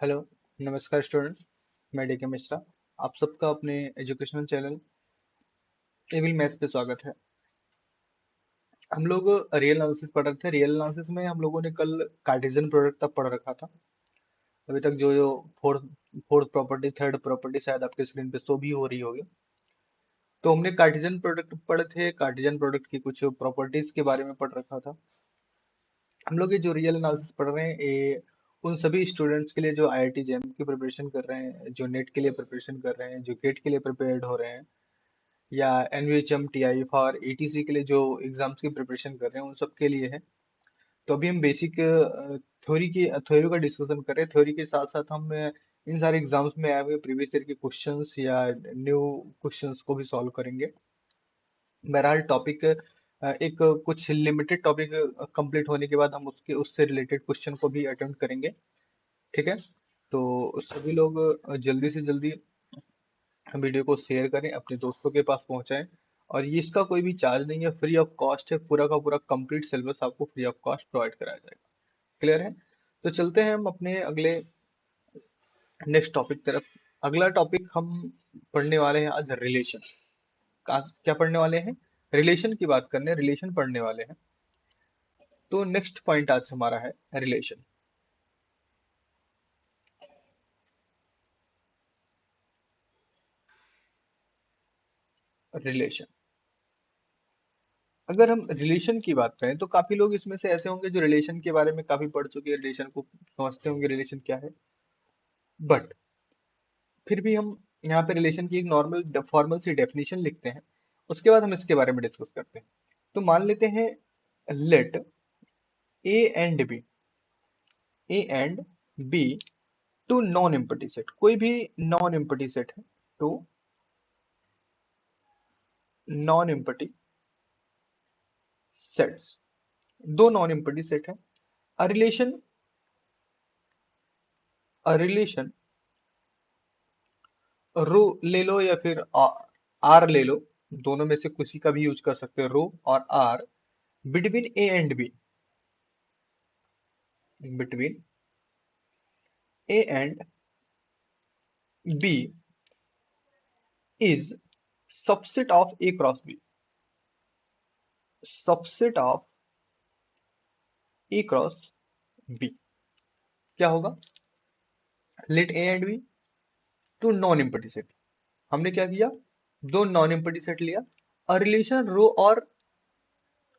Hello. नमस्कार students. मैं DK Mishra. आप सबका अपने एजुकेशनल चैनल एविल मैथ्स पे स्वागत है। हम लोग रियल एनालिसिस पढ़ रहे थे। रियल एनालिसिस में हम लोगों ने कल कार्टेशियन प्रोडक्ट तक पढ़ रखा था। अभी तक जो जो fourth fourth property, third property शायद आपके स्क्रीन पे शो भी हो रही होगी। तो हमने कार्टेशियन प्रोडक्ट पढ़े थे। कार्टेशियन प्रोडक्ट की कुछ प्रॉपर्टीज के बारे में पढ़ रखा था। हम लोग ये जो रियल एनालिसिस पढ़ रहे हैं, ये उन सभी स्टूडेंट्स के लिए जो आईआईटी जेईई की प्रिपरेशन कर रहे हैं, जो नेट के लिए प्रिपरेशन कर रहे हैं, जो गेट के लिए प्रिपेयर्ड हो रहे हैं, या एनवीएचएम टीआई फॉर एटीसी के लिए जो एग्जाम्स की प्रिपरेशन कर रहे हैं, उन सब के लिए है। तो अभी हम बेसिक थ्योरी का डिस्कशन कर रहे हैं। थ्योरी के साथ साथ हम इन सारे एग्जाम्स में आए हुए प्रीवियस ईयर के क्वेश्चंस या न्यू क्वेश्चंस को भी सॉल्व करेंगे। बहरहाल टॉपिक एक कुछ लिमिटेड टॉपिक कंप्लीट होने के बाद हम उससे रिलेटेड क्वेश्चन को भी अटेम्प्ट करेंगे। ठीक है। तो सभी लोग जल्दी से जल्दी वीडियो को शेयर करें, अपने दोस्तों के पास पहुंचाएं। और ये इसका कोई भी चार्ज नहीं है, फ्री ऑफ कॉस्ट है। पूरा का पूरा कंप्लीट सिलेबस आपको फ्री ऑफ कॉस्ट प्रोवाइड कराया जाएगा। क्लियर है? तो चलते हैं हम अपने अगले नेक्स्ट टॉपिक तरफ। अगला टॉपिक हम पढ़ने वाले हैं आज रिलेशन। क्या पढ़ने वाले हैं? रिलेशन की बात करने, रिलेशन पढ़ने वाले हैं। तो नेक्स्ट पॉइंट आज हमारा है रिलेशन। रिलेशन, अगर हम रिलेशन की बात करें तो काफी लोग इसमें से ऐसे होंगे जो रिलेशन के बारे में काफी पढ़ चुके हैं, रिलेशन को समझते होंगे रिलेशन क्या है। बट फिर भी हम यहाँ पे रिलेशन की एक नॉर्मल फॉर्मल सी डेफिनेशन लिखते हैं। उसके बाद हम इसके बारे में डिस्कस करते हैं। तो मान लेते हैं, let A and B, A and B two non empty set. कोई भी नॉन एम्पटी सेट है, टू नॉन एम्पटी सेट्स, दो नॉन एम्पटी सेट है। अ रिलेशन, अ रिलेशन रो ले लो या फिर आर ले लो, दोनों में से किसी का भी यूज कर सकते हो, रो और R, between A and B, between A and B is subset of A cross B, subset of A cross B. क्या होगा? Let A and B two non empty set. हमने क्या किया? दो नॉन एम्पटी सेट लिया। अ relation rho और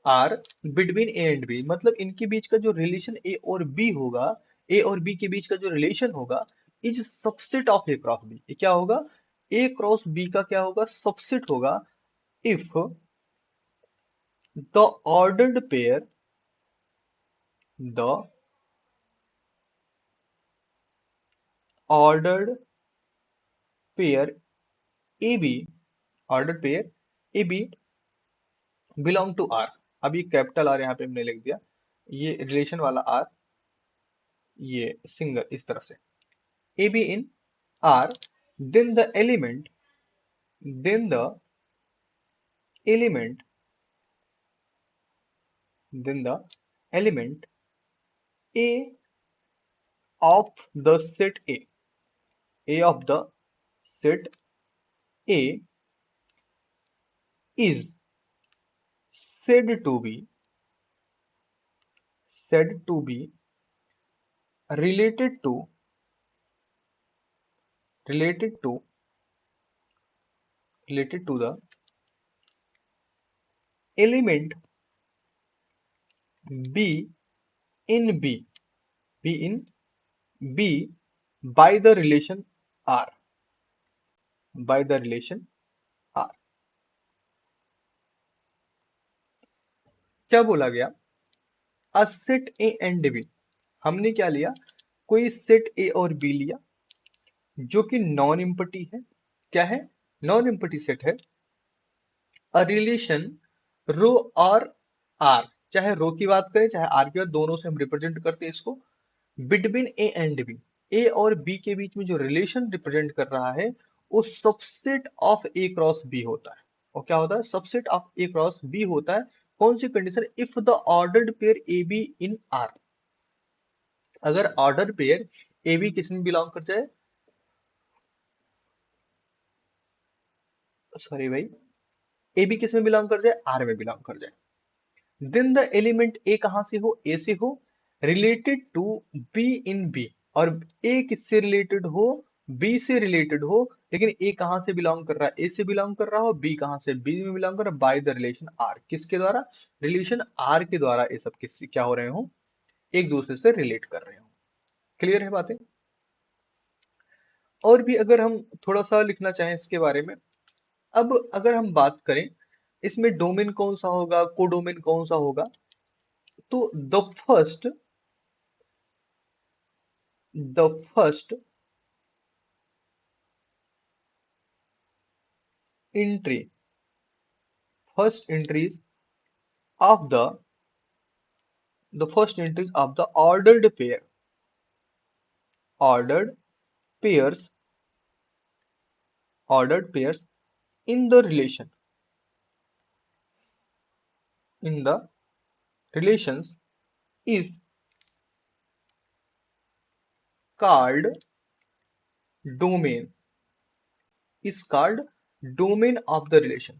R between A and B, मतलब इनके बीच का जो रिलेशन ए और बी होगा, ए और बी के बीच का जो रिलेशन होगा, is subset of A cross B. ये क्या होगा? ए क्रॉस बी का क्या होगा? सबसेट होगा। If the ordered pair, the ordered pair A B, ordered pair A B belong to R. अब ये कैपिटल आर यहाँ पे हमने लिख दिया, ये रिलेशन वाला आर, ये सिंगल इस तरह से, A B in are, then the element, then the element, then the element A of the set A of the set A is said to be, said to be related to, related to, related to the element B in B, B in B by the relation R, by the relation R। क्या बोला गया? A set A and B, हमने क्या लिया? कोई set ए और B लिया जो कि नॉन एम्पटी है। क्या है? नॉन एम्पटी सेट है। अ रिलेशन रो और आर, चाहे रो की बात करें चाहे आर की बात, दोनों से हम रिप्रेजेंट करते हैं इसको। बिटवीन ए एंड बी, ए और बी के बीच में जो रिलेशन रिप्रेजेंट कर रहा है, वो subset of A cross B होता है। और क्या होता है? Subset of A cross B होता है। कौन सी condition? If the ordered pair A B in R, अगर ऑर्डर पेयर ए बी किस में बिलोंग कर जाए, सॉरी भाई, ए बी किस में बिलोंग कर जाए, आर में बिलोंग कर जाए। देन द एलिमेंट ए कहां से हो, ए से हो, related to B in B, और ए किससे रिलेटेड हो, बी से रिलेटेड हो, लेकिन ए कहां से बिलोंग कर रहा है, ए से बिलोंग कर रहा हो, बी कहां से, बी में बिलोंग कर रहा है, बाय द रिलेशन आर, किसके द्वारा, रिलेशन आर के द्वारा ये सब किस क्या हो रहे हो, एक दूसरे से रिलेट कर रहे हो। क्लियर है बातें। और भी अगर हम थोड़ा सा लिखना चाहें इसके बारे में, अब अगर हम बात करें इसमें डोमेन कौन सा होगा, कोडोमेन कौन सा होगा, तो the first entry first entries of the first entries of the ordered pairs ordered pairs in the relations is called domain is called domain of the relation।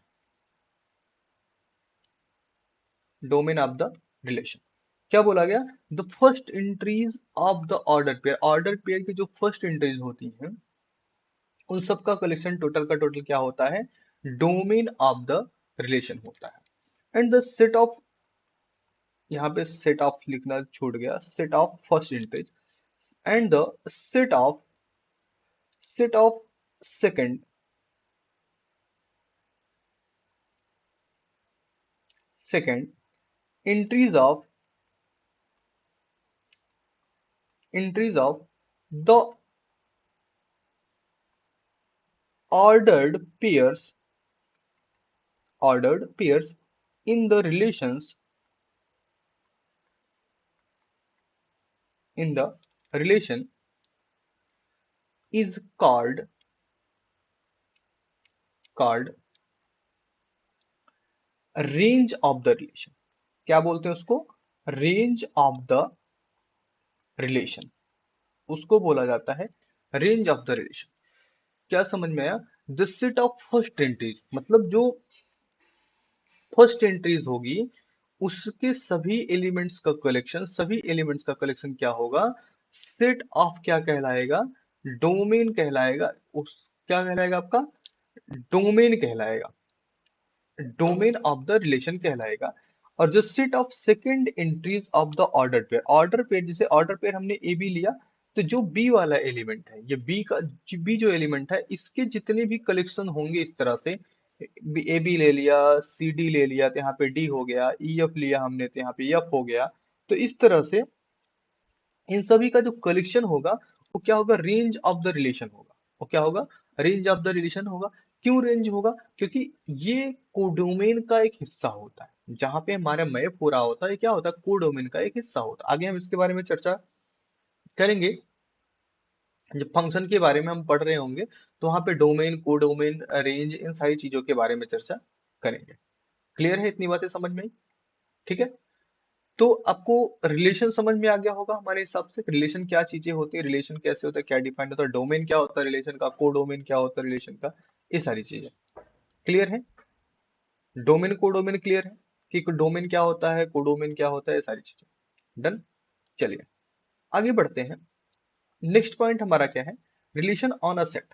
क्या बोला गया, the first entries of the order pair की जो first entries होती हैं उन सब का कलेक्शन टोटल का टोटल क्या होता है, डोमेन ऑफ द रिलेशन होता है। एंड द सेट ऑफ, यहाँ पे सेट ऑफ लिखना छूट गया, set of first entries and the set of second second entries of the ordered pairs in the relation is called range of the relation. क्या बोलते हैं उसको, रेंज ऑफ द रिलेशन, उसको बोला जाता है रेंज ऑफ द रिलेशन। क्या समझ में आया, the set of first entries मतलब जो फर्स्ट एंट्रीज होगी उसके सभी एलिमेंट्स का कलेक्शन क्या होगा, सेट ऑफ क्या कहलाएगा, डोमेन कहलाएगा, उस क्या कहलाएगा आपका, डोमेन कहलाएगा, डोमेन ऑफ द रिलेशन कहलाएगा। और जो set of second entries of the order pair जैसे ऑर्डर पेयर हमने ए बी लिया, तो जो बी वाला एलिमेंट है, ये बी जो एलिमेंट है इसके जितने भी कलेक्शन होंगे इस तरह से, ए बी ले लिया, सी डी ले लिया तो यहाँ पे डी हो गया, ई एफ लिया हमने तो यहाँ पे एफ हो गया, तो इस तरह से इन सभी का जो कलेक्शन होगा वो क्या होगा, रेंज ऑफ द रिलेशन होगा। वो क्या होगा, रेंज ऑफ द रिलेशन होगा। क्यों रेंज होगा, क्योंकि ये कोडोमेन का एक हिस्सा होता है, जहां पे हमारा मैप पूरा होता है ये क्या होता है, कोडोमेन का एक हिस्सा होता है। आगे हम इसके बारे में चर्चा करेंगे, जब फंक्शन के बारे में हम पढ़ रहे होंगे तो वहां पे डोमेन, कोडोमेन, रेंज, इन सारी चीजों के बारे में चर्चा करेंगे। क्लियर है, इतनी बातें समझ में आई, ठीक है। तो आपको रिलेशन समझ में आ गया होगा हमारे हिसाब से, रिलेशन क्या चीजें होती है, रिलेशन कैसे होता है, क्या डिफाइन होता है, डोमेन क्या होता है रिलेशन का, कोडोमेन क्या होता है रिलेशन का, ये सारी चीजें क्लियर है। डोमेन कोडोमेन क्लियर है कि डोमेन क्या होता है, कोडोमेन क्या होता है, ये सारी चीजें डन। चलिए आगे बढ़ते हैं। नेक्स्ट पॉइंट हमारा क्या है, रिलेशन ऑन अ सेट।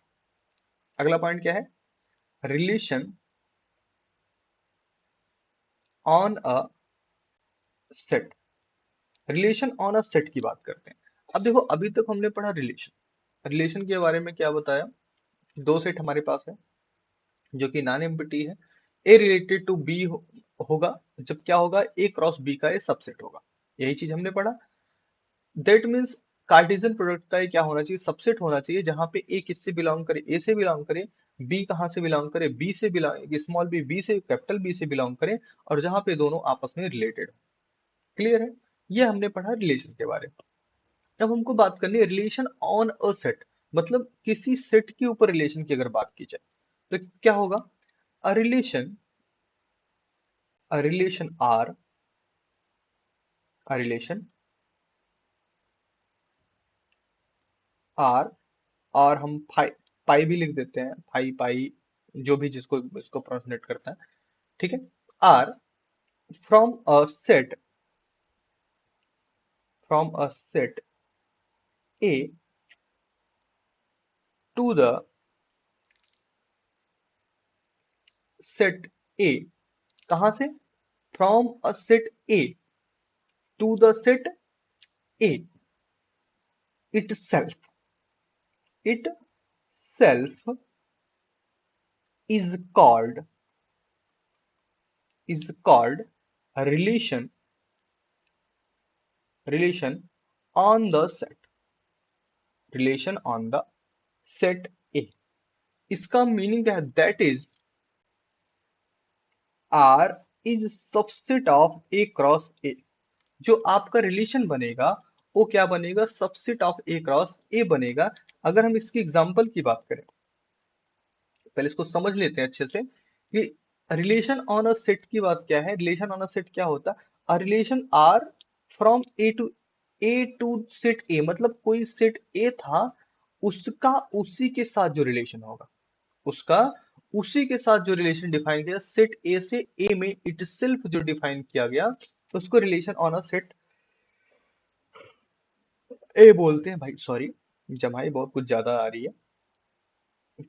अगला पॉइंट क्या है, relation on a set. Relation on a set की बात करते हैं। अब देखो अभी तक हमने पढ़ा रिलेशन, रिलेशन के बारे में क्या बताया, दो सेट हमारे पास है जो कि नॉन एम्प्टी है, ए रिलेटेड टू बी होगा जब क्या होगा, ए क्रॉस बी का ए सबसेट होगा, यही चीज हमने पढ़ा। दैट मीन्स कार्टेशियन प्रोडक्ट का ये क्या होना चाहिए, सबसेट होना चाहिए, जहां पे ए किससे बिलोंग करे, ए से बिलोंग करे, बी कहाँ से बिलोंग करे, बी से बिलोंग, स्मॉल बी बी से कैपिटल बी से बिलोंग करे, और जहां पे दोनों आपस में रिलेटेड हो। क्लियर है, ये हमने पढ़ा रिलेशन के बारे में। अब हमको बात करनी है रिलेशन ऑन अ सेट, मतलब किसी सेट के ऊपर रिलेशन की अगर बात की जाए तो क्या होगा, a relation R, a relation R, और हम फाई पाई भी लिख देते हैं, फाई पाई, जो भी जिसको इसको प्रोनाउंसिएट करता है, ठीक है। R from a set, from a set A to the set A, कहां से, from a set A to the set A, itself, itself is called, is called a relation on the set, relation on the set A। इसका meaning क्या है, that is R is subset of A cross A। जो आपका relation बनेगा वो क्या बनेगा, subset of A cross A बनेगा। अगर हम इसकी एग्जांपल की बात करें, पहले इसको समझ लेते हैं अच्छे से कि रिलेशन ऑन अ सेट की बात क्या है। रिलेशन ऑन अ सेट क्या होता है, a relation R from A to set A, मतलब कोई सेट ए था, उसका उसी के साथ जो रिलेशन होगा, उसका उसी के साथ जो रिलेशन डिफाइन किया सेट ए से ए में इट सेल्फ जो डिफाइन किया गया, उसको रिलेशन ऑन अ सेट ए बोलते हैं। भाई सॉरी, जमाई बहुत कुछ ज्यादा आ रही है,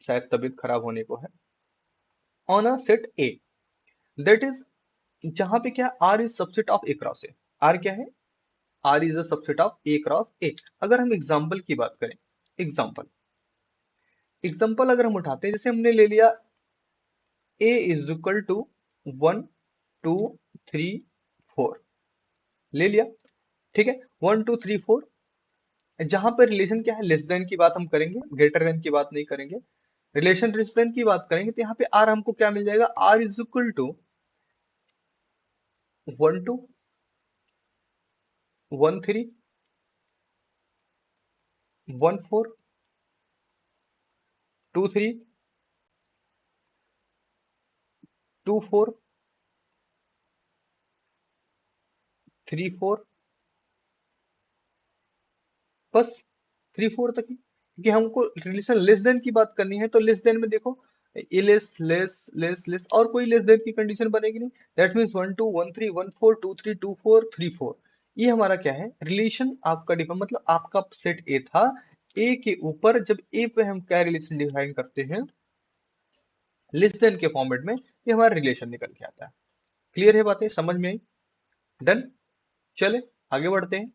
शायद तबीयत खराब होने को है। On a set A, that is, जहां पे क्या, R is subset of A cross A. R क्या है, R is a subset of A cross A. अगर हम एग्जांपल की बात करें, एग्जांपल, एग्जांपल अगर हम उठाते हैं, जैसे हमने ले लिया ए इज इक्वल टू 1 2 3 4, ले लिया, ठीक है, 1 2 3 4। जहां पर रिलेशन क्या है, लेस देन की बात हम करेंगे, ग्रेटर देन की बात नहीं करेंगे। रिलेशन लेस देन की बात करेंगे तो यहाँ पे आर हमको क्या मिल जाएगा, आर इज इक्वल टू 1 2 3 1 4 2 3 2 4 3 4, बस 3 4 तक ही, क्योंकि हमको रिलेशन लेस देन की बात करनी है। तो लेस देन में देखो, ए लेस लेस लेस लेस, और कोई लेस देन की कंडीशन बनेगी नहीं। दैट मीन्स 1 2 1 3 1 4 2 3 2 4 3 4, ये हमारा क्या है, रिलेशन आपका डिफाइन, मतलब आपका सेट ए था, ए के ऊपर जब ए पे हम क्या रिलेशन डिफाइन करते हैं लेस देन के फॉर्मेट में, ये हमारा रिलेशन निकल के आता है। क्लियर है बातें, समझ में आई, डन। चले आगे बढ़ते हैं।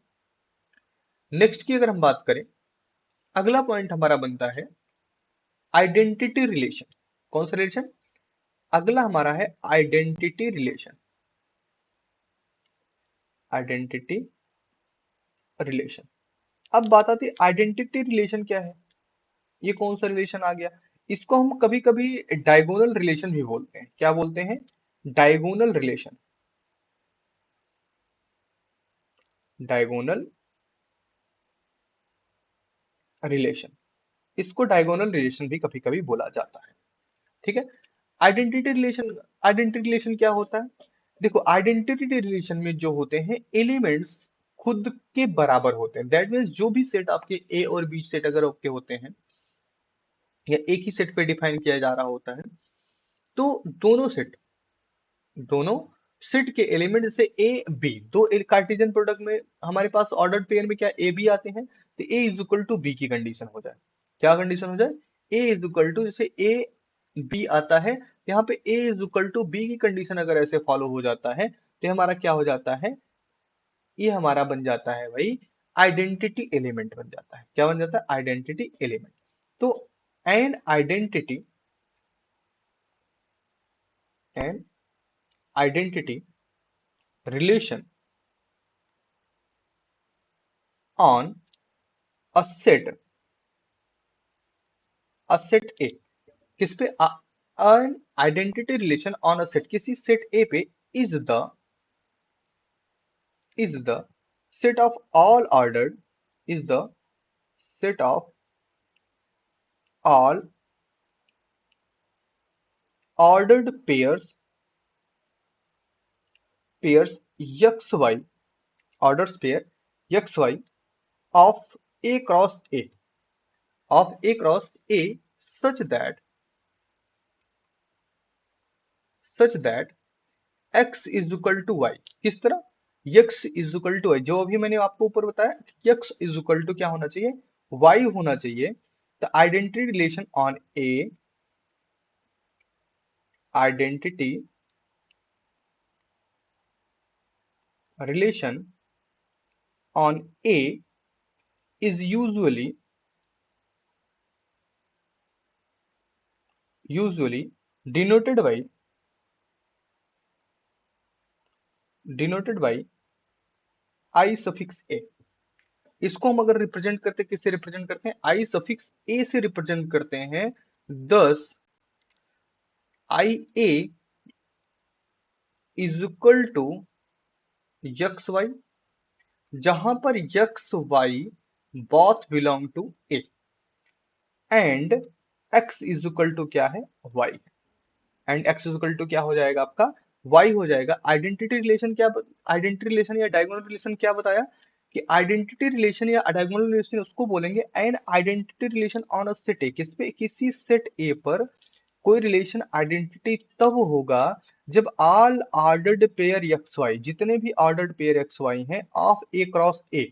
नेक्स्ट की अगर हम बात करें, अगला पॉइंट हमारा बनता है आइडेंटिटी रिलेशन। कौन सा रिलेशन, अगला हमारा है आइडेंटिटी रिलेशन, आइडेंटिटी रिलेशन। अब बात आती है आइडेंटिटी रिलेशन क्या है, ये कौन सा रिलेशन आ गया। इसको हम कभी कभी डायगोनल रिलेशन भी बोलते हैं। क्या बोलते हैं, डायगोनल रिलेशन, डायगोनल रिलेशन, इसको डायगोनल रिलेशन भी कभी कभी बोला जाता है, ठीक है। आइडेंटिटी रिलेशन, आइडेंटिटी रिलेशन क्या होता है, देखो आइडेंटिटी रिलेशन में जो होते हैं एलिमेंट्स खुद के बराबर होते हैं। दैट मीन्स जो भी सेट आपके ए और बी सेट अगर आपके होते हैं, या एक ही सेट पे डिफाइन किया जा रहा होता है, तो दोनों सेट के एलिमेंट जैसे ए बी, दो कार्टेशियन प्रोडक्ट में हमारे पास ऑर्डर्ड पेयर में क्या ए बी आते हैं, तो ए इज इक्वल टू बी की कंडीशन हो जाए। क्या कंडीशन हो जाए, ए इज इक्वल टू, जैसे ए बी आता है तो यहाँ पे ए इज इक्वल टू बी की कंडीशन अगर ऐसे फॉलो हो जाता है, तो हमारा क्या हो जाता है, ये हमारा बन जाता है भाई आइडेंटिटी एलिमेंट बन जाता है। क्या बन जाता है, आइडेंटिटी एलिमेंट। तो an identity, N identity relation on a set, a set A, किस पे, an identity relation on a set, किसी सेट ए पे, is the, is the set of all ordered, is the set of all ordered pairs xy, orders pair xy of a cross a, of A cross A such that x is equal to Y. किस तरह? x is equal to Y, जो अभी मैंने आपको ऊपर बताया, x is equal to क्या होना चाहिए? y होना चाहिए। The identity relation on A, identity relation on A is usually denoted by I suffix a। इसको हम अगर रिप्रेजेंट करते, किससे रिप्रेजेंट करते हैं? आई सफिक्स ए से रिप्रेजेंट करते हैं। Thus I A is equal to x y, जहां पर x y both belong to A, and x is equal to क्या है? Y. And x is equal to क्या हो जाएगा आपका? वाई हो जाएगा। आइडेंटिटी रिलेशन क्या, आइडेंटिटी रिलेशन या डायगोनल रिलेशन क्या बताया? कि आइडेंटिटी रिलेशन या डायगोनल रिलेशन उसको बोलेंगे an identity relation on a set A. किस पे? किसी सेट ए पर कोई रिलेशन आइडेंटिटी तब होगा जब all ordered pair X Y, जितने भी ऑर्डर्ड पेयर एक्स वाई हैं, of A cross A,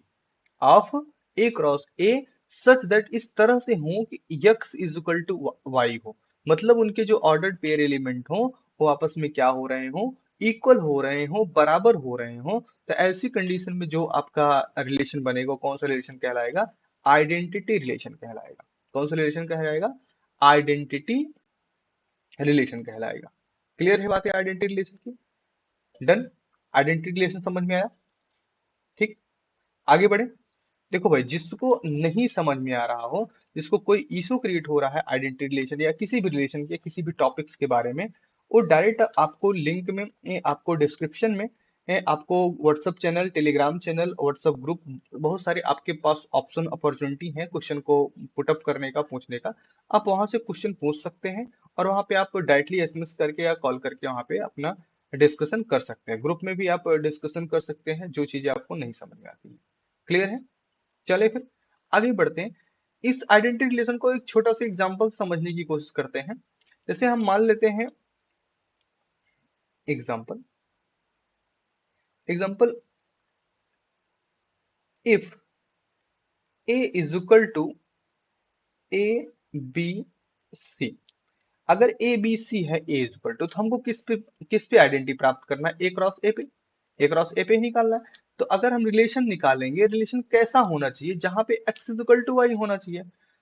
of A cross A such that, इस तरह से हो कि x is equal to Y हो। मतलब उनके जो ऑर्डर्ड पेयर एलिमेंट हो वो आपस में क्या हो रहे हो? इक्वल हो रहे हो, बराबर हो रहे हो। तो ऐसी कंडीशन में जो आपका रिलेशन बनेगा, कौन सा रिलेशन कहलाएगा? आइडेंटिटी रिलेशन कहलाएगा। कौन सा रिलेशन कहलाएगा? आइडेंटिटी रिलेशन कहलाएगा। क्लियर है बात है आइडेंटिटी रिलेशन की? डन। आइडेंटिटी रिलेशन समझ में आया? ठीक, आगे बढ़े। देखो भाई, जिसको नहीं समझ में आ रहा हो, जिसको कोई इशू क्रिएट हो रहा है आइडेंटिटी रिलेशन या किसी भी रिलेशन के किसी भी टॉपिक्स के बारे में, वो डायरेक्ट आपको लिंक में, आपको डिस्क्रिप्शन में, आपको WhatsApp channel, Telegram channel, WhatsApp group, बहुत सारे आपके पास ऑप्शन, अपॉर्चुनिटी है क्वेश्चन को पुटअप करने का, पूछने का। आप वहां से क्वेश्चन पूछ सकते हैं और वहां पे आप डायरेक्टली एसएमएस करके या कॉल करके वहां पे अपना डिस्कशन कर सकते हैं। ग्रुप में भी आप डिस्कशन कर सकते हैं जो चीजें आपको नहीं समझ में आती है। क्लियर है? चले फिर आगे बढ़ते हैं। इस आइडेंटिटी रिलेशन को एक छोटा सा एग्जांपल समझने की कोशिश करते हैं। जैसे हम मान लेते हैं example, example if A is equal to A B C. अगर ए बी सी है, ए इज इक्वल टू, तो हमको किस पे आइडेंटिटी प्राप्त करना है? ए क्रॉस ए पे, ए क्रॉस ए पे ही निकालना है। तो अगर हम रिलेशन निकालेंगे, रिलेशन कैसा होना चाहिए? जहां पे x is equal to y होना चाहिए।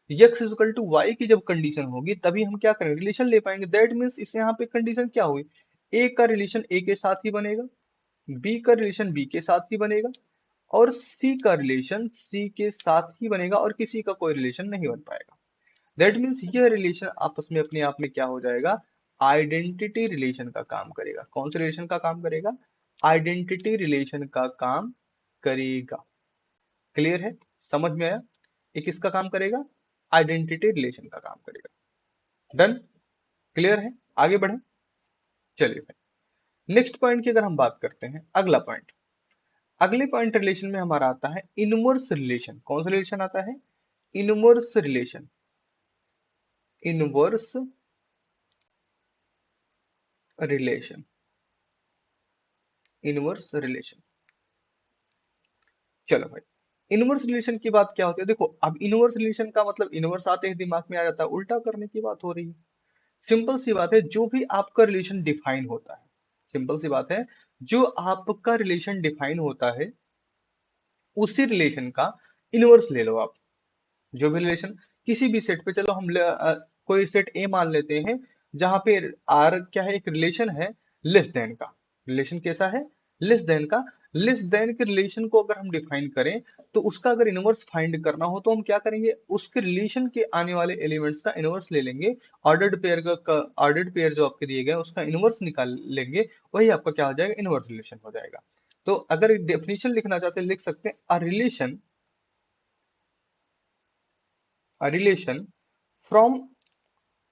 X is equal to y की जब कंडीशन होगी तभी हम क्या करेंगे? रिलेशन ले पाएंगे। दैट मीन्स इस यहाँ पे कंडीशन क्या हुई? ए का रिलेशन ए के साथ ही बनेगा, बी का रिलेशन बी के साथ ही बनेगा, और सी का रिलेशन सी के साथ ही बनेगा, और किसी का कोई रिलेशन नहीं बन पाएगा। दैट मीन्स यह रिलेशन आपस में अपने आप में क्या हो जाएगा? आइडेंटिटी रिलेशन का काम करेगा। कौन से रिलेशन का काम करेगा? आइडेंटिटी रिलेशन का काम करेगा। क्लियर है? समझ में आया? ये किसका काम करेगा? आइडेंटिटी रिलेशन का काम करेगा। डन। क्लियर है? आगे बढ़े। चलिए भाई, नेक्स्ट पॉइंट की अगर हम बात करते हैं, अगला पॉइंट, अगले पॉइंट रिलेशन में हमारा आता है इनवर्स रिलेशन। कौन सा रिलेशन आता है? Inverse relation. Inverse relation, inverse relation. चलो भाई, इनवर्स रिलेशन की बात क्या होती है? देखो, अब इनवर्स रिलेशन का मतलब इनवर्स आते ही दिमाग में आ जाता है, उल्टा करने की बात हो रही है। सिंपल सी बात है, जो भी आपका रिलेशन डिफाइन होता है, सिंपल सी बात है, जो आपका रिलेशन डिफाइन होता है उसी रिलेशन का इनवर्स ले लो आप। जो भी रिलेशन किसी भी सेट पे, चलो हम कोई सेट ए मान लेते हैं, जहां पे आर क्या है? एक रिलेशन है लेस देन का। रिलेशन कैसा है? लेस देन का। लेस देन के रिलेशन को अगर हम डिफाइन करें तो उसका अगर इनवर्स फाइंड करना हो तो हम क्या करेंगे? उसके रिलेशन के आने वाले एलिमेंट्स का इनवर्स ले लेंगे। ऑर्डर्ड पेयर का ऑर्डर्ड पेयर जो आपके दिए गए हैं उसका इनवर्स निकाल लेंगे। वही आपका क्या हो जाएगा? इनवर्स रिलेशन हो जाएगा। तो अगर डेफिनेशन लिखना चाहते हैं, लिख सकते हैं a relation, a relation from,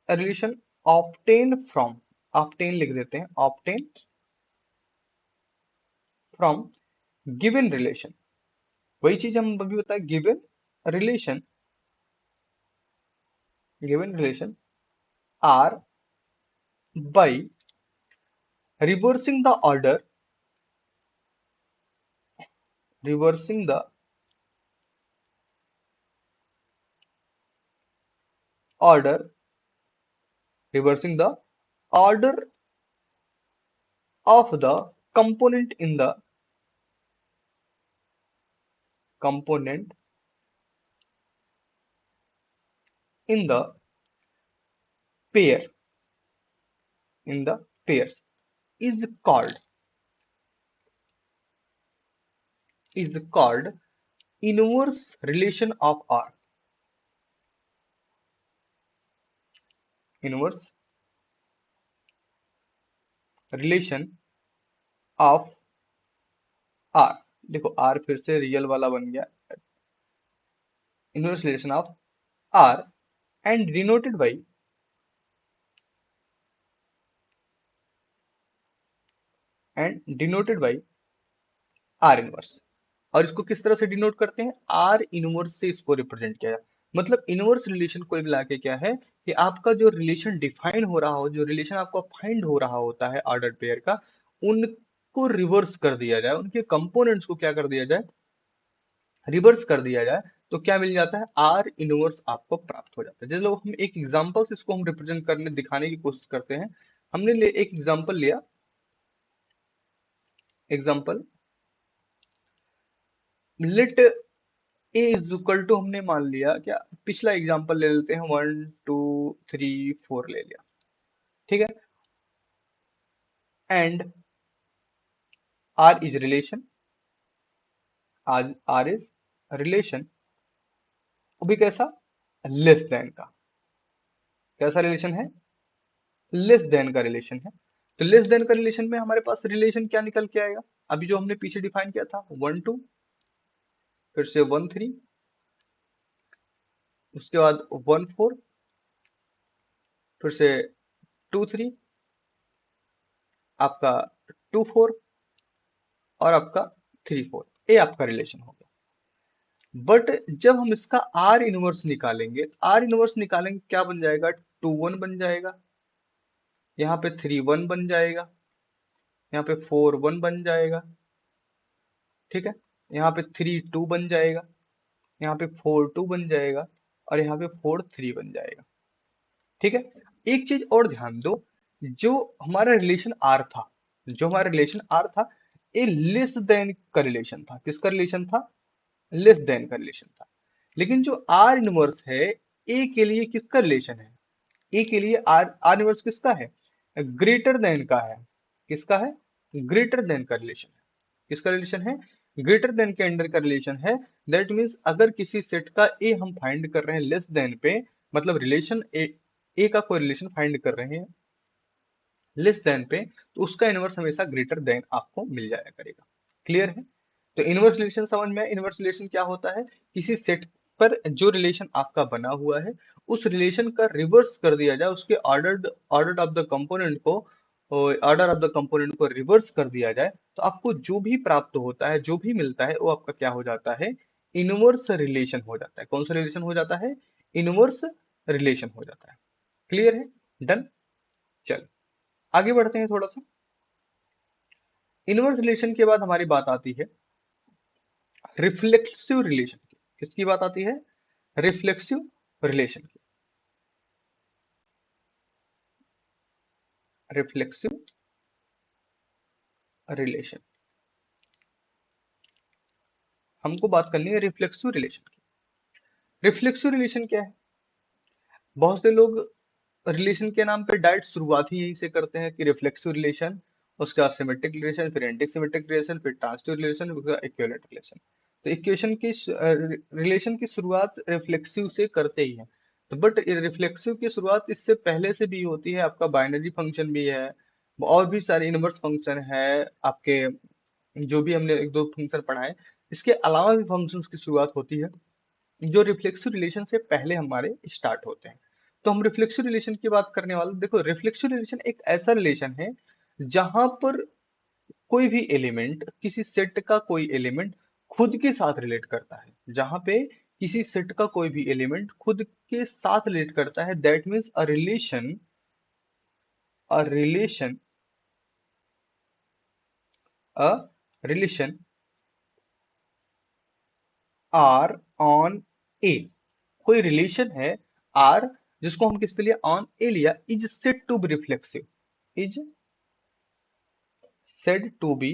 a relation obtained from, obtain लिख देते हैं, obtain from given relation। वही चीज हम अभी बताए, given relation given relation R by reversing the order, reversing the order, reversing the order of the component in the component in the pair, in the pairs is called, is called inverse relation of R. Inverse relation of R. देखो R फिर से real वाला बन गया, inverse relation of R and denoted by R inverse. और इसको किस तरह से डिनोट करते हैं, आर इनवर्स से इसको रिप्रेजेंट किया है। मतलब इनवर्स रिलेशन को मिला के क्या है कि आपका जो रिलेशन डिफाइन हो रहा हो, जो रिलेशन आपका फाइंड हो रहा होता है ऑर्डर्ड पेयर का, उनको रिवर्स कर दिया जाए, उनके कंपोनेंट्स को क्या कर दिया जाए, रिवर्स कर दिया जाए, तो क्या मिल जाता है, आर इनवर्स आपको प्राप्त हो जाता है। जैसे लोग हम एक एग्जांपल से इसको हम रिप्रेजेंट करने दिखाने की कोशिश करते हैं। हमने एक एग्जांपल लिया, example let A is equal to, हमने मान लिया क्या, पिछला एग्जांपल ले लेते हैं, 1 2 3 4 ले लिया, ठीक है। एंड आर इज रिलेशन, आज आर इज रिलेशन, वो भी कैसा, लेस देन का, कैसा रिलेशन है, लेस देन का रिलेशन है। तो लेस देन का रिलेशन में हमारे पास रिलेशन क्या निकल के आएगा, अभी जो हमने पीछे डिफाइन किया था, 1 2, फिर से 1 3, उसके बाद 1 4, फिर से 2 3, आपका 2 4, और आपका 3 4, ये आपका रिलेशन हो गया। बट जब हम इसका आर इनवर्स निकालेंगे, आर इनवर्स निकालेंगे क्या बन जाएगा, 2 1 बन जाएगा, यहाँ पे 3 1 बन जाएगा, यहाँ पे 4 1 बन जाएगा, ठीक है, यहाँ पे 3 2 बन जाएगा, यहाँ पे 4 2 बन जाएगा, और यहाँ पे 4 3 बन जाएगा, ठीक है। एक चीज और ध्यान दो, जो हमारा रिलेशन आर था, जो हमारा रिलेशन आर था, ये लेस देन का रिलेशन था, किसका रिलेशन था, लेस देन का रिलेशन था। लेकिन जो आर इनवर्स है, ए के लिए किसका रिलेशन है, ए के लिए आर आर इनवर्स किसका है, ग्रेटर देन का है, किसका है, ग्रेटर देन का रिलेशन है, किसका रिलेशन है, ग्रेटर देन के अंडर का रिलेशन है। दैट मीन्स अगर किसी सेट का ए हम फाइंड कर रहे हैं लेस देन पे, मतलब रिलेशन ए का कोई रिलेशन फाइंड कर रहे हैं लेस देन पे, तो उसका इनवर्स हमेशा ग्रेटर देन आपको मिल जाया करेगा। क्लियर है। तो इनवर्स रिलेशन समझ में आया। इनवर्स रिलेशन क्या होता है, किसी सेट पर जो रिलेशन आपका बना हुआ है, उस रिलेशन का रिवर्स कर दिया जाए, उसके ordered order of the component को, ऑर्डर ऑफ द कंपोनेंट को रिवर्स कर दिया जाए, तो आपको जो भी प्राप्त होता है, जो भी मिलता है, वो आपका क्या हो जाता है, इनवर्स रिलेशन हो जाता है। कौन सा रिलेशन हो जाता है, इनवर्स रिलेशन हो जाता है। क्लियर है, डन। चल आगे बढ़ते हैं थोड़ा सा। इनवर्स रिलेशन के बाद हमारी बात आती है रिफ्लेक्सिव रिलेशन की। किसकी बात आती है, रिफ्लेक्सिव रिलेशन की। रिफ्लेक्सिव रिलेशन, हमको बात करनी है रिफ्लेक्सिव रिलेशन की। रिफ्लेक्सिव रिलेशन क्या है, बहुत से लोग रिलेशन के नाम पे डायरेक्ट शुरुआत ही यहीं से करते हैं कि रिफ्लेक्सिव रिलेशन, उसके बाद सिमेट्रिक रिलेशन, फिर एंटी सिमेट्रिक रिलेशन, फिर ट्रांजिटिव रिलेशन, फिर इक्विवेलेंट रिलेशन। तो इक्वेशन की रिलेशन की शुरुआत रिफ्लेक्सिव से करते ही हैं। तो बट रिफ्लेक्सिव की शुरुआत इससे पहले से भी होती है, आपका बाइनरी फंक्शन भी है, और भी सारे इनवर्स फंक्शन है आपके, जो भी हमने एक दो फंक्शन पढ़ाए, इसके अलावा भी फंक्शंस की शुरुआत होती है जो रिफ्लेक्सिव रिलेशन से पहले हमारे स्टार्ट होते हैं। तो हम रिफ्लेक्सिव रिलेशन की बात करने वाले, देखो रिफ्लेक्सिव रिलेशन एक ऐसा रिलेशन है जहां पर कोई भी एलिमेंट, किसी सेट का कोई एलिमेंट खुद के साथ रिलेट करता है, जहां पे किसी सेट का कोई भी एलिमेंट खुद के साथ रिलेट करता है, that means a relation a relation R on A. कोई रिलेशन है आर, जिसको हम किसके लिए ऑन ए लिया, is said to be reflexive, is said to be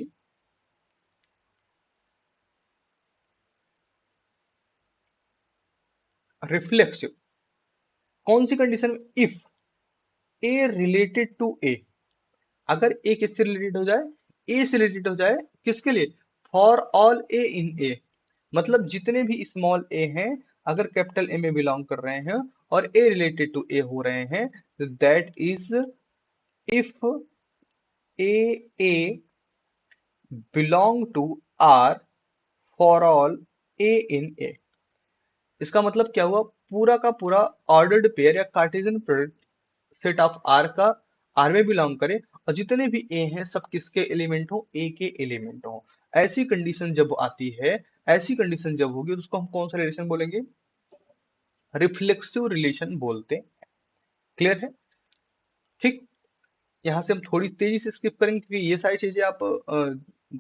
reflexive. कौन सी कंडीशन में? If A related to a, अगर ए किससे रिलेटेड हो जाए, ए से रिलेटेड हो जाए, किसके लिए? For all A in A, मतलब जितने भी स्मॉल ए हैं, अगर कैपिटल ए में बिलोंग कर रहे हैं और ए रिलेटेड टू ए हो रहे हैं, तो that is if A belong to R for all A in A. इसका मतलब क्या हुआ? पूरा का पूरा ऑर्डर्ड पेयर या Cartesian product set of R का आर में बिलोंग करे, और जितने भी ए हैं सब किसके एलिमेंट हो? ए के एलिमेंट हो। ऐसी कंडीशन जब आती है, ऐसी कंडीशन जब होगी, तो उसको हम कौन सा रिलेशन बोलेंगे? रिफ्लेक्सिव रिलेशन बोलते हैं। क्लियर है? ठीक। यहाँ से हम थोड़ी तेजी से स्किप करेंगे, क्योंकि ये सारी चीजें आप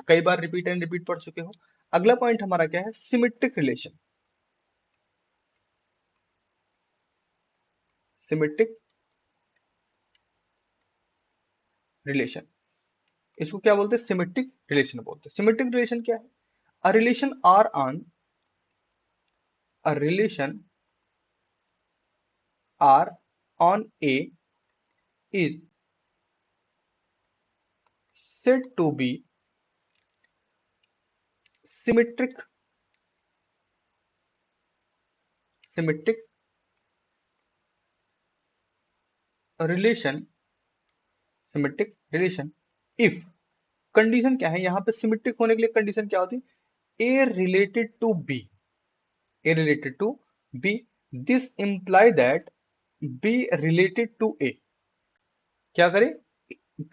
कई बार रिपीट एंड रिपीट पढ़ चुके हो। अगला पॉइंट हमारा क्या है? Symmetric relation. सिमेट्रिक रिलेशन, इसको क्या बोलते हैं? सिमेट्रिक रिलेशन बोलते हैं। सिमेट्रिक रिलेशन क्या है? A relation R on a relation R on A is said to be symmetric symmetric relation symmetric relation if, condition क्या है यहाँ पे सिमेट्रिक होने के लिए? कंडीशन क्या होती है? A related to B, A related to B, this imply that B related to A. क्या करे?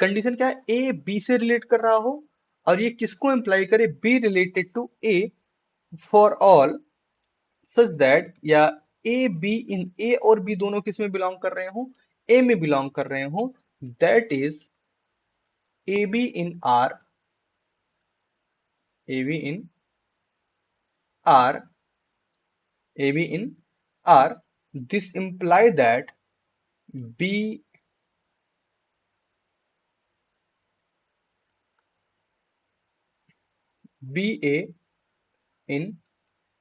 कंडीशन क्या है? ए बी से रिलेट कर रहा हो, और ये किसको इंप्लाई करे? B related to a for all such that, या ए बी इन ए और बी दोनों किस में बिलोंग कर रहे हो? ए में बिलोंग कर रहे हो, that is A B in R, A B in R, A B in R, this imply that b b a in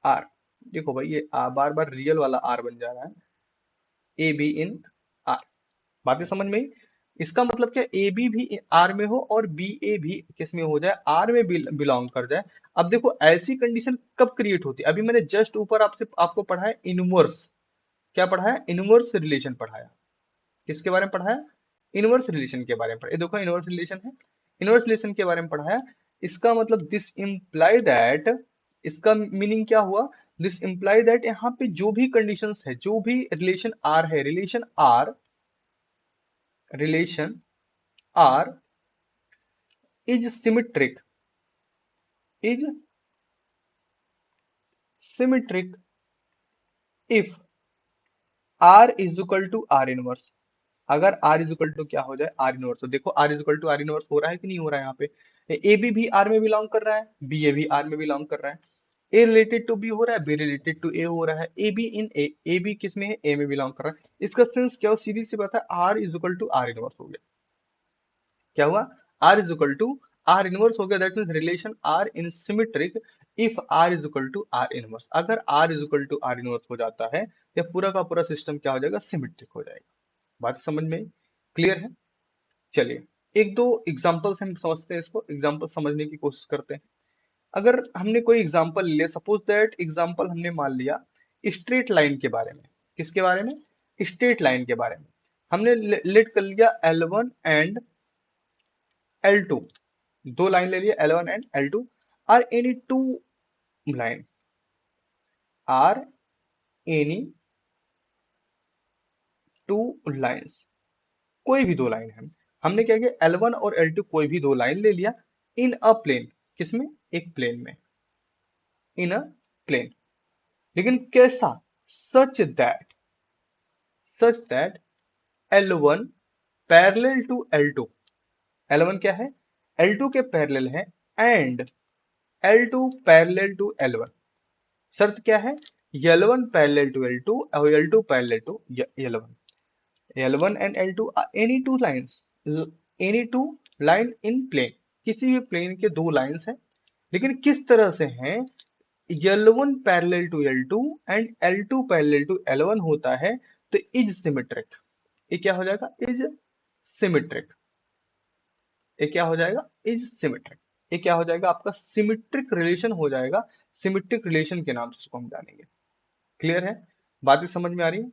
R. देखो भाई, ये बार बार रियल वाला आर बन जा रहा है, ए बी इन आर। बातें समझ में आई? इसका मतलब क्या? ए बी भी आर में हो और बी ए भी किस में हो जाए? आर में बिलोंग कर जाए। अब देखो, ऐसी कंडीशन कब क्रिएट होती है? अभी मैंने जस्ट ऊपर आपसे आपको पढ़ा है इनवर्स। क्या पढ़ा है? इनवर्स रिलेशन पढ़ाया। किसके बारे में पढ़ाया? इनवर्स रिलेशन के बारे में पढ़ा। ये देखो, इनवर्स रिलेशन है, इनवर्स रिलेशन के बारे में पढ़ाया। इसका मतलब दिस इंप्लाई दैट, इसका मीनिंग क्या हुआ? दिस इंप्लाई दैट यहाँ पे जो भी कंडीशंस है, जो भी रिलेशन आर है, relation R is symmetric, is symmetric if R is equal to R inverse. अगर आर इज इक्वल टू क्या हो जाए? R inverse. तो देखो, R is equal to R inverse हो रहा है कि नहीं हो रहा है? यहाँ पे ए बी भी आर में बिलोंग कर रहा है, बी ए भी आर में बिलोंग कर रहा है, ए रिलेटेड टू बी हो रहा है, बी रिलेटेड टू ए हो रहा है, A B in A, A B किस में है? ए में बिलोंग कर रहा है। इसका सेंस क्या हो? सीधी सी बात है, R is equal to R inverse हो गया। क्या हुआ? R is equal to R inverse हो गया। That means relation R in symmetric if R is equal to R inverse. अगर R is equal to R inverse हो जाता है, या पूरा का पूरा सिस्टम क्या हो जाएगा? सिमेट्रिक हो जाएगा। बात समझ में? क्लियर है? चलिए, एक दो एग्जांपल से हम समझते हैं इसको, एग्जांपल समझने की कोशिश करते हैं। अगर हमने कोई एग्जांपल लिया, सपोज दैट एग्जांपल हमने मान लिया स्ट्रेट लाइन के बारे में। किसके बारे में? स्ट्रेट लाइन के बारे में। हमने लेट कर लिया L1 एंड L2, दो लाइन ले लिया L1 and L2, are any two line, are any two lines, कोई भी दो लाइन है। हमने क्या किया? L1 और L2 कोई भी दो लाइन ले लिया इन अ प्लेन। किसमें? एक प्लेन में, इन अ प्लेन। लेकिन कैसा? Such that L1 parallel to L2। L1 क्या है? L2 के पैरेलल है, and L2 parallel to L1। शर्त क्या है? L1 पैरेलल टू L2 और L2 parallel to L1। L1 and L2 are any two line in plane। किसी भी प्लेन के दो लाइंस हैं, लेकिन किस तरह से हैं? L1 parallel to L2 and L2 parallel to L1 होता है तो इज सिमेट्रिक। ये क्या हो जाएगा? Is symmetric. ये क्या हो जाएगा? Is symmetric. ये क्या हो जाएगा? आपका सिमेट्रिक रिलेशन हो जाएगा। सिमेट्रिक रिलेशन के नाम से इसको हम जानेंगे। क्लियर है? बातें समझ में आ रही है?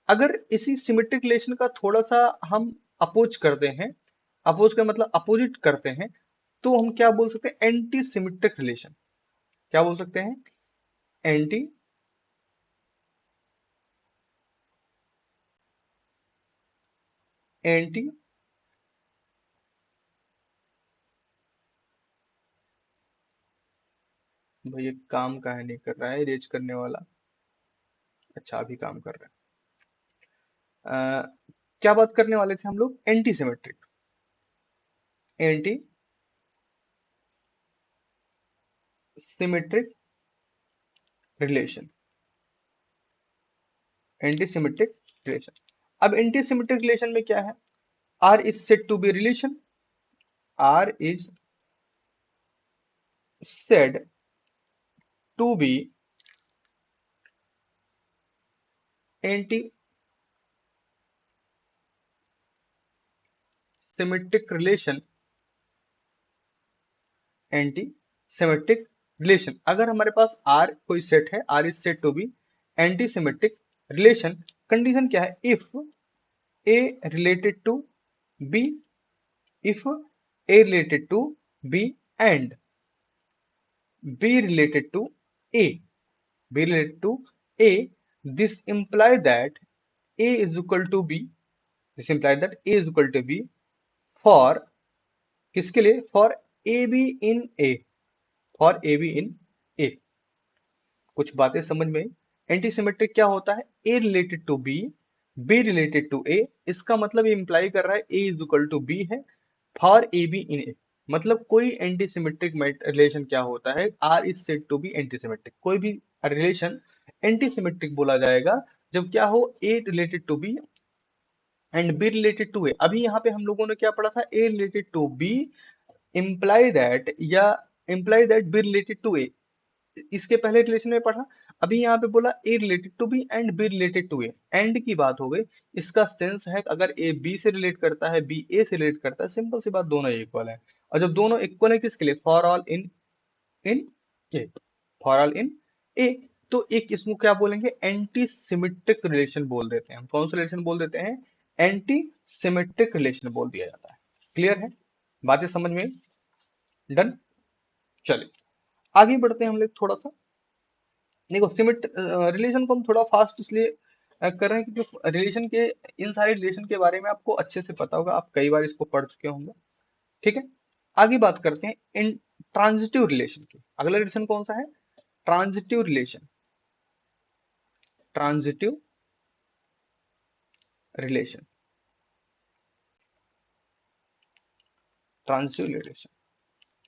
अगर इसी सिमेट्रिक रिलेशन का थोड़ा सा हम अपोज करते हैं, अपोज का मतलब अपोजिट करते हैं, तो हम क्या बोल सकते हैं? Anti symmetric relation. क्या बोल सकते हैं? एंटी एंटी भाई ये काम काहे नहीं कर रहा है रेज करने वाला? अच्छा अभी काम कर रहा है। क्या बात करने वाले थे हम लोग? Anti symmetric. Anti symmetric relation. Anti symmetric relation. अब एंटी सिमेट्रिक रिलेशन में क्या है? R is said to be relation. R is said to be anti symmetric relation. Anti symmetric relation. अगर हमारे पास आर कोई सेट है, R is set to be anti symmetric relation, condition क्या है? If A related to B, if A related to B and B related to A, B related to a, this imply that a is equal to b, this implies that a is equal to b for किसके लिए? For A B in A, for A B in A. कुछ बातें समझ में? Anti symmetric क्या होता है? A related to B related to A. इसका मतलब ये इंप्लाई कर रहा है A is equal to B है for A B in A. मतलब कोई एंटी सिमेट्रिक रिलेशन क्या होता है? R is said to be anti symmetric. कोई भी रिलेशन एंटी सिमेट्रिक बोला जाएगा जब क्या हो? A related to B and B related to A. अभी यहाँ पे हम लोगों ने क्या पढ़ा था? A related to B imply that या imply that B related to A. इसके पहले रिलेशन में पढ़ा। अभी यहाँ पे बोला A related to B and B related to A, and की बात हो गई। इसका सेंस है कि अगर ए बी से रिलेट करता है, बी ए से रिलेट करता है, सिंपल सी बात, दोनों इक्वल है। और जब दोनों इक्वल है किसके लिए? For all in in A, for all in A. तो एक इसको क्या बोलेंगे? एंटी सिमेट्रिक रिलेशन बोल देते हैं हम। कौन सा रिलेशन बोल देते हैं? एंटी सिमेट्रिक रिलेशन बोल दिया जाता है। क्लियर है? बातें समझ में? डन। चलिए आगे बढ़ते हैं हम लोग थोड़ा सा। देखो सिमेट रिलेशन को हम थोड़ा फास्ट इसलिए कर रहे हैं क्योंकि रिलेशन के, इन सारे रिलेशन के बारे में आपको अच्छे से पता होगा, आप कई बार इसको पढ़ चुके होंगे। ठीक है, आगे बात करते हैं इन ट्रांजिटिव रिलेशन की। अगला रिलेशन कौन सा है? Transitive relation. Transitive relation. Transitive relation.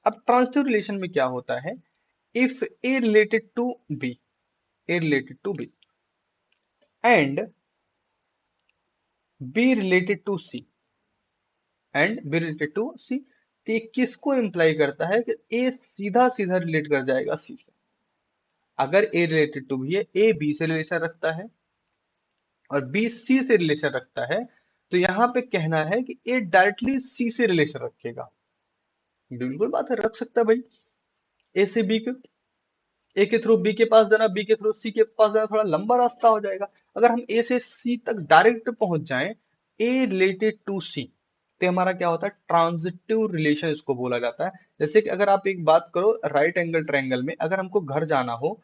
अब ट्रांजिटिव रिलेशन में क्या होता है? If A related to B, A related to B and B related to C, and B related to C, तो ये किसको इंप्लाई करता है? कि ए सीधा सीधा रिलेट कर जाएगा सी से। अगर ए रिलेटेड टू बी है, ए बी से रिलेशन रखता है और बी सी से रिलेशन रखता है, तो यहां पे कहना है कि ए डायरेक्टली सी से रिलेशन रखेगा। बिल्कुल बात है, रख सकता है भाई। ए से बी के, ए के थ्रू बी के पास जाना, बी के थ्रू सी के पास जाना थोड़ा लंबा रास्ता हो जाएगा। अगर हम ए से सी तक डायरेक्ट पहुंच जाएं, ए रिलेटेड टू सी, तो हमारा क्या होता है? ट्रांजिटिव रिलेशन इसको बोला जाता है। जैसे कि अगर आप एक बात करो, राइट एंगल ट्रायंगल में अगर हमको घर जाना हो,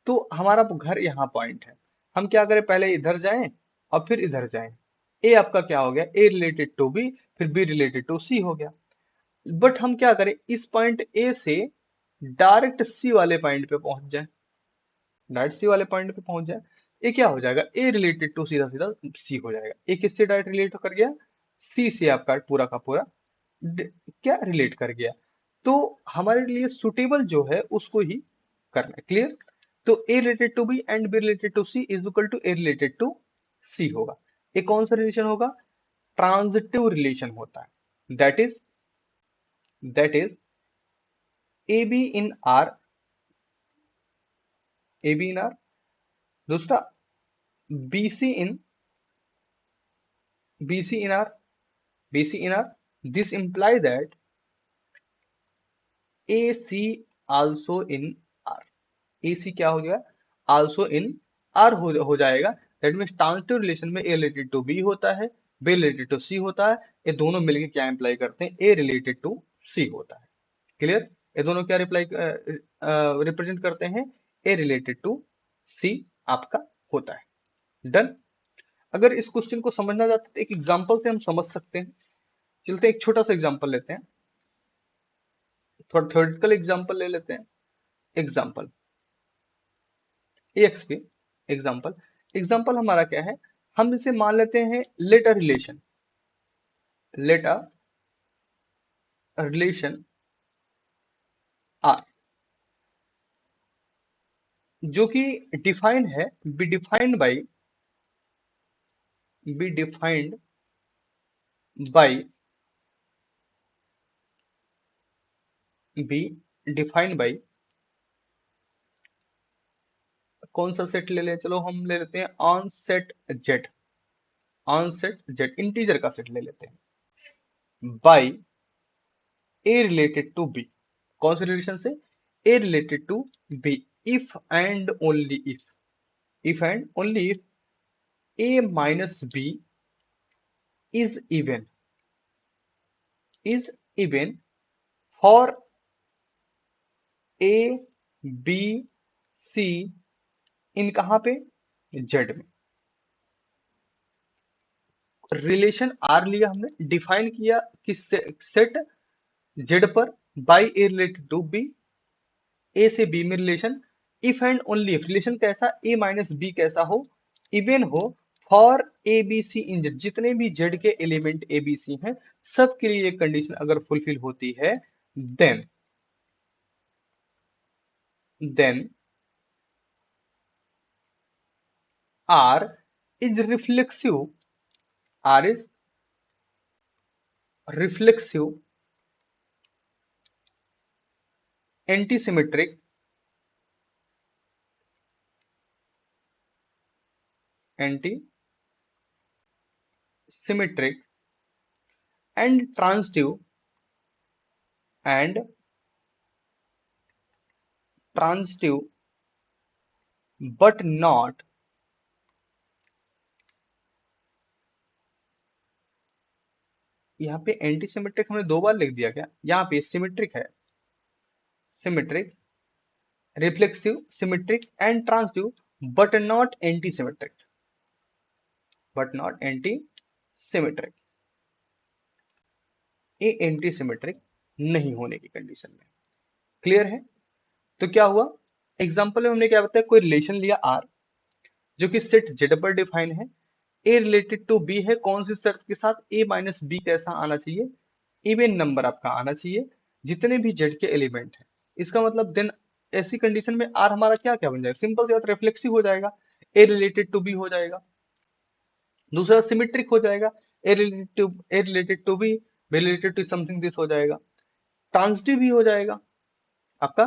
तो हमारा घर यहाँ पॉइंट है, हम क्या करें? पहले इधर जाएं और फिर इधर जाएं। ए आपका क्या हो गया? ए रिलेटेड टू बी, फिर बी रिलेटेड टू सी हो गया। बट हम क्या करें? इस पॉइंट ए से डायरेक्ट सी वाले पॉइंट पे पहुंच जाए। डायरेक्ट सी वाले पॉइंट पे पहुंच जाए, ये क्या हो जाएगा, ए रिलेटेड टू सीधा सीधा सी हो जाएगा। ए किससे डायरेक्ट रिलेट कर गया, सी से आपका पूरा का पूरा क्या रिलेट कर गया। तो हमारे लिए सुटेबल जो है उसको ही करना है। क्लियर। तो A related to B and B related to C is equal to A related to C होगा। ये कौन सा रिलेशन होगा, ट्रांजिटिव रिलेशन होता है। That is A B in R, A B in R, दूसरा B C in BC in R, BC in R. This imply that AC also in R. AC क्या हो गया, also in R हो जाएगा। That means transitive relation में A related to B होता है, B related to C होता है। ये दोनों मिलके क्या इम्प्लाई करते हैं, A रिलेटेड टू C होता है। क्लियर। ये दोनों क्या रिप्रेजेंट करते हैं, A रिलेटेड टू C आपका होता है। डन। अगर इस क्वेश्चन को समझना चाहते हैं तो एक एग्जांपल से हम समझ सकते हैं। चलते हैं, एक छोटा सा एग्जांपल लेते हैं, थोड़ा थ्योरेटिकल एग्जांपल ले लेते हैं। एग्जांपल एक्स पे एग्जांपल, एग्जांपल हमारा क्या है, हम इसे मान लेते हैं let a relation, let a relation R, जो कि डिफाइंड है, be defined by be defined by कौन सा सेट ले लें, चलो हम ले लेते हैं on set Z, on set Z integer का सेट ले लेते हैं, by A related to B. कौन से रिलेशन से, A related to B, if and only if, if and only if A minus B is even, is even for A B C in कहां पे, जेड में। रिलेशन आर लिया हमने, define किया किस सेट जेड पर, by A related to B, A से B में relation, if and only if relation कैसा, ए माइनस बी कैसा हो, इवन हो, for A B C in Z, जितने भी जेड के एलिमेंट ए बी सी हैं सबके लिए ये कंडीशन अगर फुलफिल होती है, then then R is reflexive, R is reflexive antisymmetric, anti symmetric and transitive, and transitive but not, यहाँ पे एंटी सिमेट्रिक हमने दो बार लिख दिया क्या, यहाँ पे सिमेट्रिक है, symmetric, reflexive, symmetric and transitive, but not anti symmetric, but not anti symmetric, ये एंटी सिमेट्रिक नहीं होने की कंडीशन में। क्लियर है। तो क्या हुआ, एग्जांपल में हमने क्या बताया, कोई रिलेशन लिया आर जो कि सेट जेड पर डिफाइन है, ए रिलेटेड टू बी है, कौन सी शर्त के साथ, ए माइनस बी कैसा आना चाहिए, इवन नंबर आपका आना चाहिए जितने भी जेड के एलिमेंट है। इसका मतलब देन ऐसी कंडीशन में आर हमारा क्या क्या बन जाएगा, सिंपल सी बात, रिफ्लेक्सिव हो जाएगा, ए रिलेटेड टू बी हो जाएगा, दूसरा सिमेट्रिक हो जाएगा, A related to B, B related to something this हो जाएगा, ट्रांजिटिव भी हो जाएगा आपका,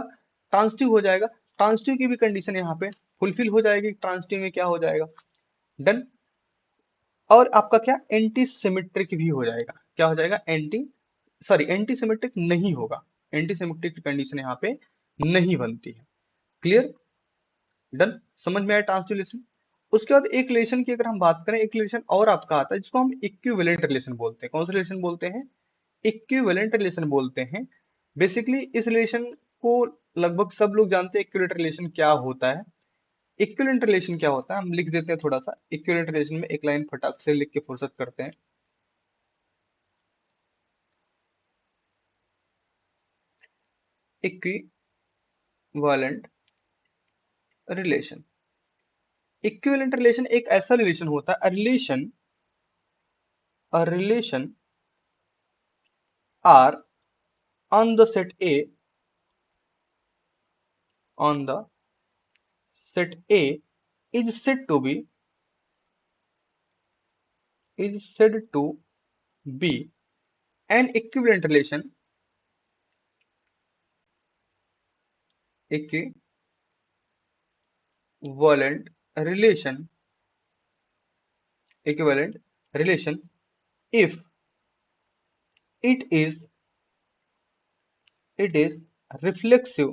ट्रांजिटिव हो जाएगा, ट्रांजिटिव की भी कंडीशन यहाँ पे फुलफिल हो जाएगी, ट्रांजिटिव में क्या हो जाएगा, डन। और आपका क्या, एंटी सिमेट्रिक भी हो जाएगा, क्या हो जाएगा, एंटी सिमेट्रिक नहीं होगा, एंटी सिमेट्रिक कंडीशन यहाँ पे नहीं बनती है। क्लियर। डन। समझ में आया ट्रांसलेशन। उसके बाद एक रिलेशन की अगर हम बात करें, एक रिलेशन और आपका आता है जिसको हम इक्विवेलेंट रिलेशन बोलते हैं। कौन सा रिलेशन बोलते हैं, इक्विवेलेंट रिलेशन बोलते हैं। बेसिकली इस रिलेशन को लगभग सब लोग जानते हैं, इक्विवेलेंट रिलेशन क्या होता है। इक्विवेलेंट रिलेशन क्या होता है, हम लिख देते हैं थोड़ा सा, इक्विवेलेंट रिलेशन में एक लाइन फटाक से लिख के फुर्सत करते हैं। Equivalent relation. इक्विवेलेंट रिलेशन एक ऐसा रिलेशन होता है, a relation R on the set A, on the set A is said to be an equivalent relation equivalent relation if it is it is reflexive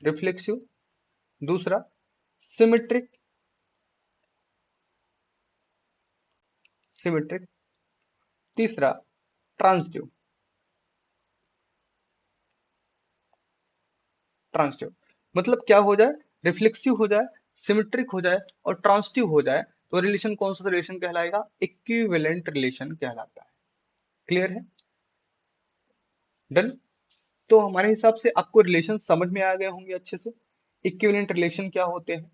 reflexive। दूसरा symmetric. तीसरा transitive. Transitive मतलब क्या हो जाए, reflexive हो जाए, symmetric हो जाए और ट्रांजिटिव हो जाए तो रिलेशन कौन सा रिलेशन कहलाएगा, इक्विवेलेंट रिलेशन कहलाता है। क्लियर है? डन। तो हमारे हिसाब से आपको रिलेशन समझ में आ गए होंगे अच्छे से, इक्विवेलेंट रिलेशन क्या होते हैं।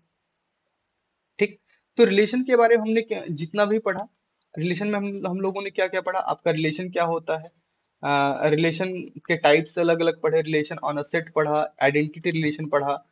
ठीक। तो रिलेशन के बारे में हमने जितना भी पढ़ा, रिलेशन में हम लोगों ने क्या क्या पढ़ा, आपका रिलेशन क्या होता है, रिलेशन के टाइप्स अलग अलग पढ़े, रिलेशन ऑन अ सेट पढ़ा, आइडेंटिटी रिलेशन पढ़ा,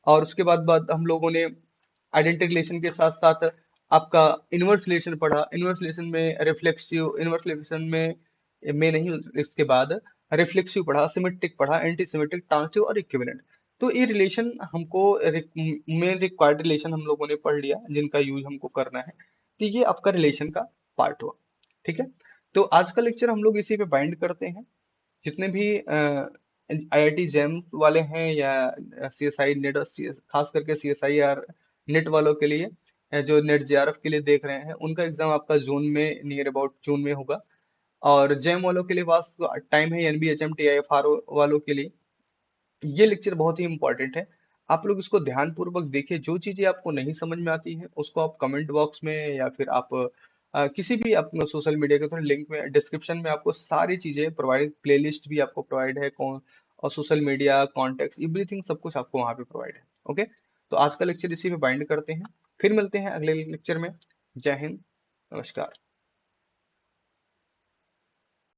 और उसके बाद हम लोगों ने आइडेंटिटी रिलेशन के साथ साथ आपका इनवर्स रिलेशन पढ़ा। इनवर्स रिलेशन में रिफ्लेक्सिव, इनवर्स रिलेशन में नहीं, इसके बाद रिफ्लेक्सिव पढ़ा, सिमेट्रिक पढ़ा, एंटी सिमेट्रिक, ट्रांजिटिव और इक्विवेलेंट। तो ये रिलेशन हमको मेन रिक्वायर्ड रिलेशन हम लोगों ने पढ़ लिया जिनका यूज हमको करना है। तो ये आपका रिलेशन का पार्ट हुआ। ठीक है। तो आज का लेक्चर हम लोग इसी पे बाइंड करते हैं। जितने भी आईआईटी जैम वाले हैं या सीएसआई नेट, खास करके सीएसआई आर नेट वालों के लिए, जो नेट जेआरएफ के लिए देख रहे हैं, उनका एग्जाम आपका जून में, नियर अबाउट जून में होगा। और जैम वालों के लिए पास टाइम है, एनबीएचएम टीआईएफआर वालों के लिए ये लेक्चर बहुत ही इंपॉर्टेंट है। आप लोग इसको ध्यान पूर्वक देखिए। जो चीजें आपको नहीं समझ में आती हैं उसको आप कमेंट बॉक्स में या फिर आप किसी भी अपना सोशल मीडिया के थ्रू लिंक में, डिस्क्रिप्शन में आपको सारी चीजें प्रोवाइड, प्लेलिस्ट भी आपको प्रोवाइड है, कौन और सोशल मीडिया कॉन्टेक्ट एवरीथिंग सब कुछ आपको वहाँ पे प्रोवाइड है। ओके। तो आज का लेक्चर इसी पे बाइंड करते हैं, फिर मिलते हैं अगले लेक्चर में। जय हिंद, नमस्कार।